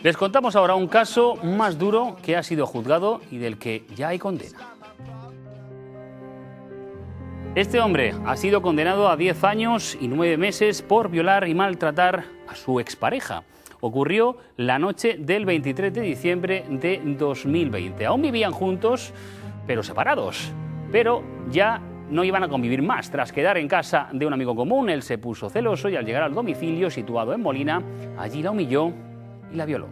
Les contamos ahora un caso más duro que ha sido juzgado y del que ya hay condena. Este hombre ha sido condenado a 10 años y 9 meses por violar y maltratar a su expareja. Ocurrió la noche del 23 de diciembre de 2020. Aún vivían juntos, pero separados. Pero ya no iban a convivir más. Tras quedar en casa de un amigo común, él se puso celoso y al llegar al domicilio situado en Molina, allí la humilló y la violó.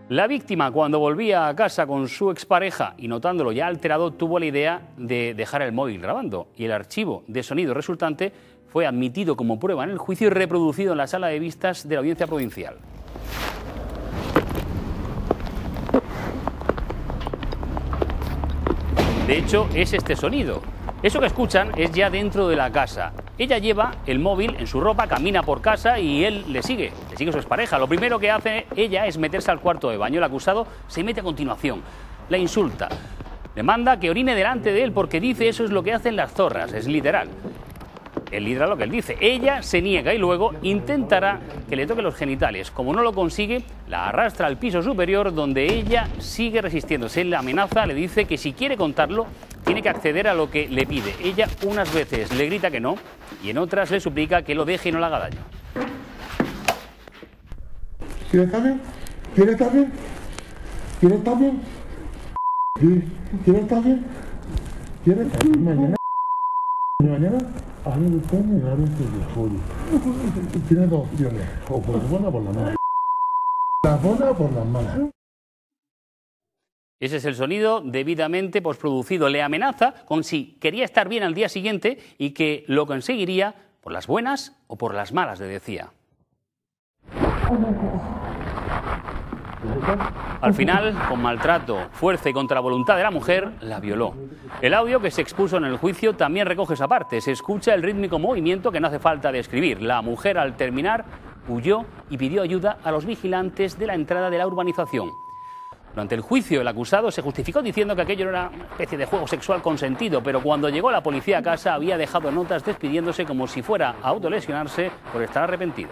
La víctima, cuando volvía a casa con su expareja y notándolo ya alterado, tuvo la idea de dejar el móvil grabando y el archivo de sonido resultante fue admitido como prueba en el juicio y reproducido en la sala de vistas de la Audiencia Provincial. De hecho, es este sonido. Eso que escuchan es ya dentro de la casa. Ella lleva el móvil en su ropa, camina por casa y él le sigue su expareja. Lo primero que hace ella es meterse al cuarto de baño. El acusado se mete a continuación, la insulta, le manda que orine delante de él porque dice eso es lo que hacen las zorras, es literal. Él literal lo que él dice. Ella se niega y luego intentará que le toque los genitales. Como no lo consigue, la arrastra al piso superior donde ella sigue resistiéndose. Él la amenaza, le dice que si quiere contarlo, tiene que acceder a lo que le pide. Ella unas veces le grita que no y en otras le suplica que lo deje y no le haga daño. ¿Quieres estar bien? ¿Quieres estar bien? ¿Quieres estar bien? ¿Quieres estar bien? ¿Quieres estar bien? Mañana hazle el coño y ahora te joder. Tienes dos opciones, o por la buena o por la mala. La buena o por las malas. Ese es el sonido debidamente posproducido. Le amenaza con si quería estar bien al día siguiente y que lo conseguiría por las buenas o por las malas, le decía. Al final, con maltrato, fuerza y contra la voluntad de la mujer, la violó. El audio que se expuso en el juicio también recoge esa parte. Se escucha el rítmico movimiento que no hace falta describir. La mujer, al terminar, huyó y pidió ayuda a los vigilantes de la entrada de la urbanización. Durante el juicio, el acusado se justificó diciendo que aquello era una especie de juego sexual consentido, pero cuando llegó la policía a casa había dejado notas despidiéndose como si fuera a autolesionarse por estar arrepentido.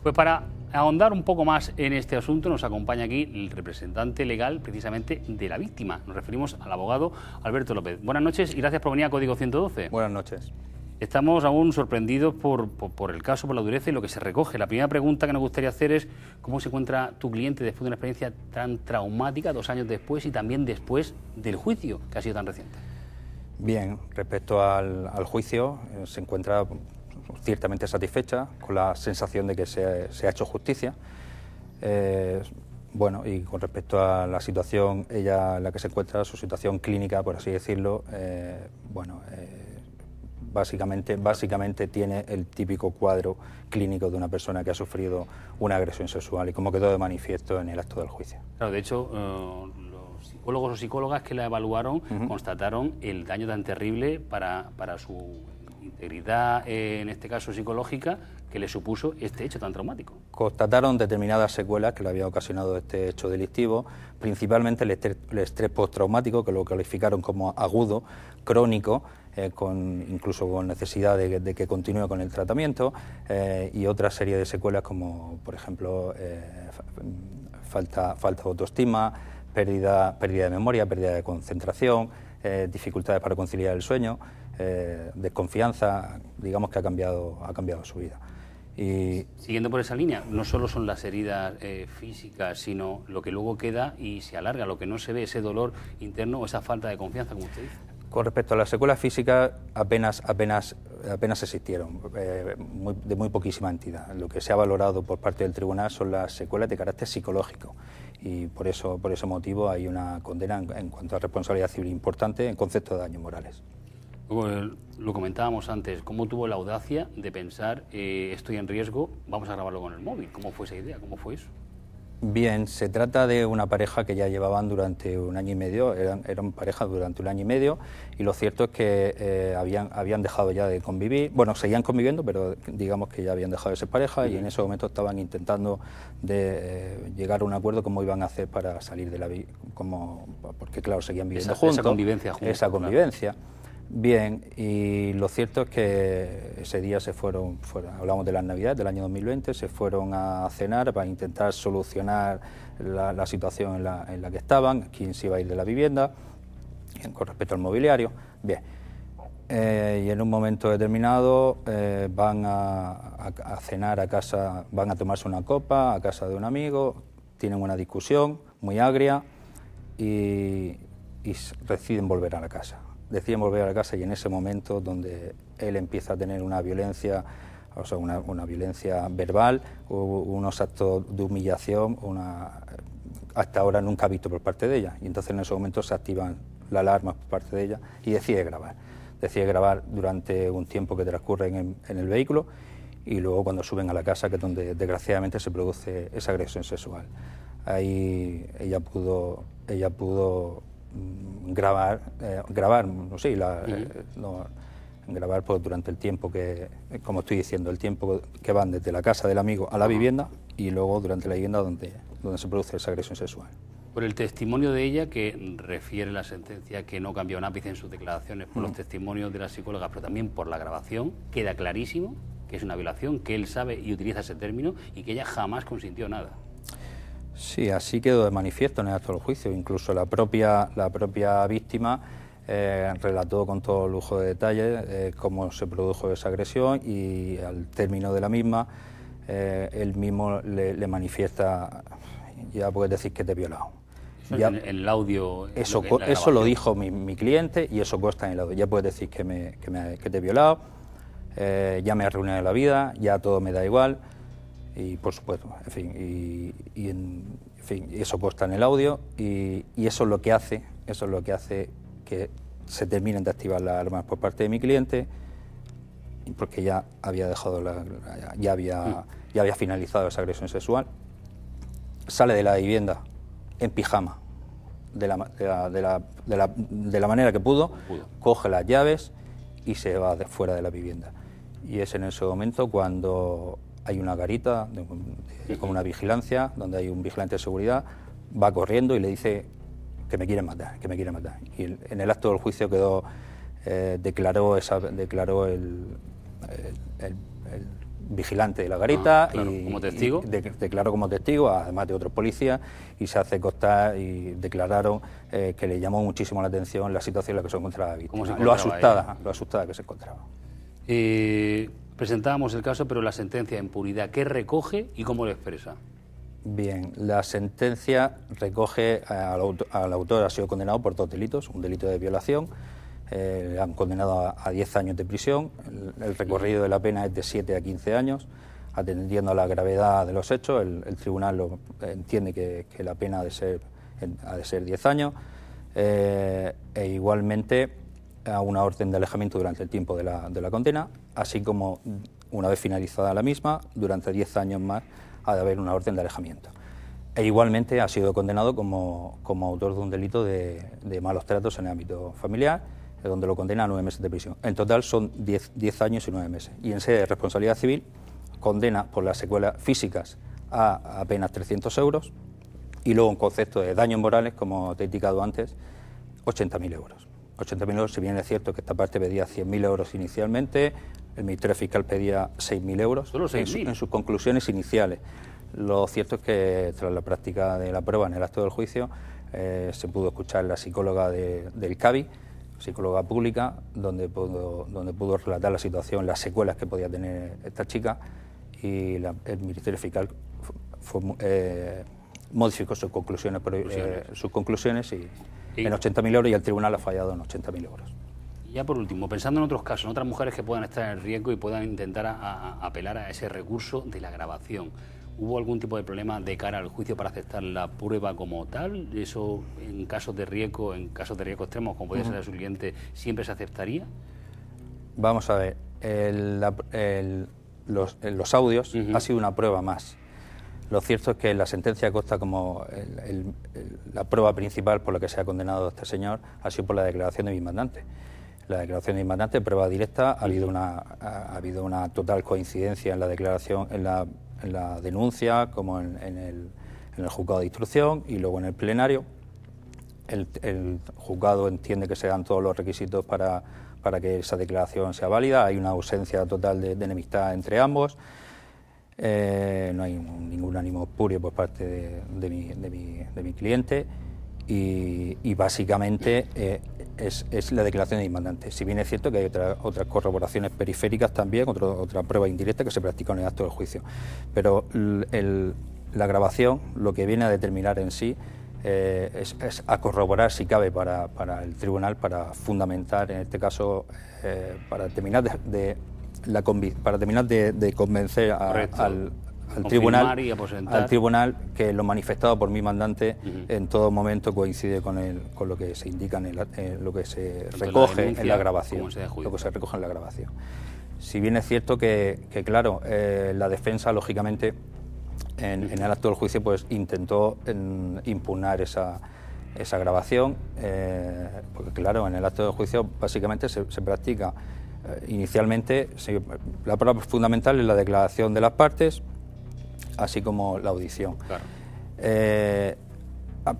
Pues para ahondar un poco más en este asunto nos acompaña aquí el representante legal precisamente de la víctima. Nos referimos al abogado Alberto López. Buenas noches y gracias por venir a Código 112. Buenas noches. Estamos aún sorprendidos por el caso, por la dureza y lo que se recoge. La primera pregunta que nos gustaría hacer es ¿cómo se encuentra tu cliente después de una experiencia tan traumática, 2 años después y también después del juicio que ha sido tan reciente? Bien, respecto al juicio, se encuentra ciertamente satisfecha, con la sensación de que se ha hecho justicia. Bueno, y con respecto a la situación, ella en la que se encuentra, su situación clínica, por así decirlo, básicamente tiene el típico cuadro clínico de una persona que ha sufrido una agresión sexual y como quedó de manifiesto en el acto del juicio. Claro, de hecho, los psicólogos o psicólogas que la evaluaron constataron el daño tan terrible para su integridad, en este caso psicológica, que le supuso este hecho tan traumático. Constataron determinadas secuelas que le había ocasionado este hecho delictivo, principalmente el estrés postraumático, que lo calificaron como agudo, crónico, incluso con necesidad de que continúe con el tratamiento, y otra serie de secuelas como, por ejemplo, falta de autoestima, pérdida de memoria, pérdida de concentración, dificultades para conciliar el sueño, desconfianza, digamos que ha cambiado su vida. Y siguiendo por esa línea, no solo son las heridas físicas, sino lo que luego queda y se alarga, lo que no se ve, ese dolor interno o esa falta de confianza, como usted dice. Con respecto a las secuelas físicas, apenas existieron, de muy poquísima entidad. Lo que se ha valorado por parte del tribunal son las secuelas de carácter psicológico y por ese motivo hay una condena en cuanto a responsabilidad civil importante en concepto de daños morales. Lo comentábamos antes, ¿cómo tuvo la audacia de pensar estoy en riesgo, vamos a grabarlo con el móvil? ¿Cómo fue esa idea? ¿Cómo fue eso? Bien, se trata de una pareja que ya llevaban durante un año y medio, eran pareja durante un año y medio, y lo cierto es que habían dejado ya de convivir, bueno, seguían conviviendo, pero digamos que ya habían dejado de ser pareja y en ese momento estaban intentando llegar a un acuerdo cómo iban a hacer para salir de la vida, porque claro, seguían viviendo juntos. Esa convivencia juntos. Esa convivencia. Claro. Bien, y lo cierto es que ese día se fueron, hablamos de las Navidades del año 2020, se fueron a cenar para intentar solucionar la situación en la que estaban, quién se iba a ir de la vivienda, con respecto al mobiliario. Bien, y en un momento determinado van a cenar a casa, van a tomarse una copa a casa de un amigo, tienen una discusión muy agria y deciden volver a la casa. Deciden volver a la casa y en ese momento donde él empieza a tener una violencia, o sea, una violencia verbal, unos actos de humillación, hasta ahora nunca visto por parte de ella. Y entonces en ese momento se activan las alarmas por parte de ella y decide grabar. Decide grabar durante un tiempo que transcurre en el vehículo y luego cuando suben a la casa, que es donde desgraciadamente se produce esa agresión sexual. Ahí ella pudo grabar, no sé, grabar pues, durante el tiempo que, como estoy diciendo, el tiempo que van desde la casa del amigo a la vivienda y luego durante la vivienda donde se produce esa agresión sexual. Por el testimonio de ella, que refiere la sentencia que no cambió un ápice en sus declaraciones, por los testimonios de la psicóloga, pero también por la grabación, queda clarísimo que es una violación, que él sabe y utiliza ese término y que ella jamás consintió nada. Sí, así quedó de manifiesto en el acto del juicio. Incluso la propia víctima relató con todo lujo de detalles cómo se produjo esa agresión y al término de la misma él mismo le manifiesta, ya puedes decir que te he violado. Eso ya, en el audio. Eso lo dijo mi cliente y eso consta en el audio. Ya puedes decir que te he violado, ya me he arruinado la vida, ya todo me da igual. Y por supuesto, en fin, eso consta en el audio y eso es lo que hace que se terminen de activar las alarmas por parte de mi cliente, porque ya había dejado ya había finalizado esa agresión sexual. Sale de la vivienda en pijama, de la manera que pudo, coge las llaves y se va fuera de la vivienda. Y es en ese momento cuando hay una garita con una vigilancia, donde hay un vigilante de seguridad, va corriendo y le dice que me quieren matar. Y en el acto del juicio declaró el vigilante de la garita claro, y como testigo. Declaró como testigo, además de otros policías, y se hace constar y declararon que le llamó muchísimo la atención la situación en la que se encontraba la víctima, lo asustada que se encontraba. Presentábamos el caso, pero la sentencia en puridad, ¿qué recoge y cómo lo expresa? Bien, la sentencia recoge al autor, ha sido condenado por 2 delitos, un delito de violación, le han condenado a 10 años de prisión, el recorrido de la pena es de 7 a 15 años, atendiendo a la gravedad de los hechos, el tribunal entiende que la pena ha de ser 10 años, e igualmente a una orden de alejamiento durante el tiempo de la condena, así como una vez finalizada la misma, durante 10 años más ha de haber una orden de alejamiento. E igualmente ha sido condenado como autor de un delito de malos tratos en el ámbito familiar, donde lo condena a 9 meses de prisión. En total son 10 años y 9 meses. Y en sede de responsabilidad civil condena por las secuelas físicas a apenas 300 euros y luego en concepto de daños morales, como te he indicado antes, 80.000 euros. 80.000 euros, si bien es cierto que esta parte pedía 100.000 euros inicialmente, el Ministerio Fiscal pedía 6.000 euros en sus conclusiones iniciales. Lo cierto es que tras la práctica de la prueba en el acto del juicio se pudo escuchar la psicóloga del CABI, psicóloga pública, donde pudo relatar la situación, las secuelas que podía tener esta chica y el Ministerio Fiscal modificó sus conclusiones y en 80.000 euros y el tribunal ha fallado en 80.000 euros. Y ya por último, pensando en otros casos, en otras mujeres que puedan estar en riesgo y puedan intentar apelar a ese recurso de la grabación, ¿hubo algún tipo de problema de cara al juicio para aceptar la prueba como tal? ¿Eso en casos de riesgo extremos, como podría ser el su cliente, siempre se aceptaría? Vamos a ver, los audios ha sido una prueba más. Lo cierto es que la sentencia consta como la prueba principal por la que se ha condenado a este señor ha sido por la declaración de mismandante. La declaración de mismandante, prueba directa, ha habido una total coincidencia en la declaración, en la denuncia, como en el juzgado de instrucción y luego en el plenario. El juzgado entiende que se dan todos los requisitos para que esa declaración sea válida. Hay una ausencia total de enemistad entre ambos. No hay ningún ánimo espurio por parte de mi cliente y básicamente es la declaración de demandante. Si bien es cierto que hay otras corroboraciones periféricas también, otra prueba indirecta que se practica en el acto del juicio, pero la grabación lo que viene a determinar en sí es a corroborar si cabe para el tribunal, para fundamentar en este caso, para terminar de convencer al tribunal que lo manifestado por mi mandante en todo momento coincide con lo que se indica en lo que se recoge en la grabación. Lo que se recoge en la grabación. Si bien es cierto que claro, la defensa lógicamente en el acto del juicio pues intentó impugnar esa grabación, porque claro, en el acto del juicio básicamente se practica inicialmente, la prueba fundamental es la declaración de las partes, así como la audición. Claro.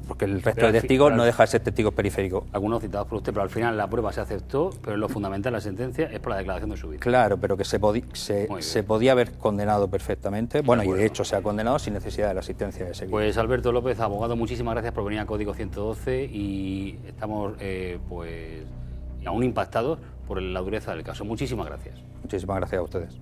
Porque el resto de testigos no deja de ser testigos periféricos. Algunos citados por usted, pero al final la prueba se aceptó, pero lo fundamental de la sentencia es por la declaración de su vida. Claro, pero que se podía haber condenado perfectamente, bueno, y de hecho se ha condenado sin necesidad de la asistencia de ese vídeo. Pues Alberto López, abogado, muchísimas gracias por venir a Código 112 y estamos pues aún impactados por la dureza del caso. Muchísimas gracias. Muchísimas gracias a ustedes.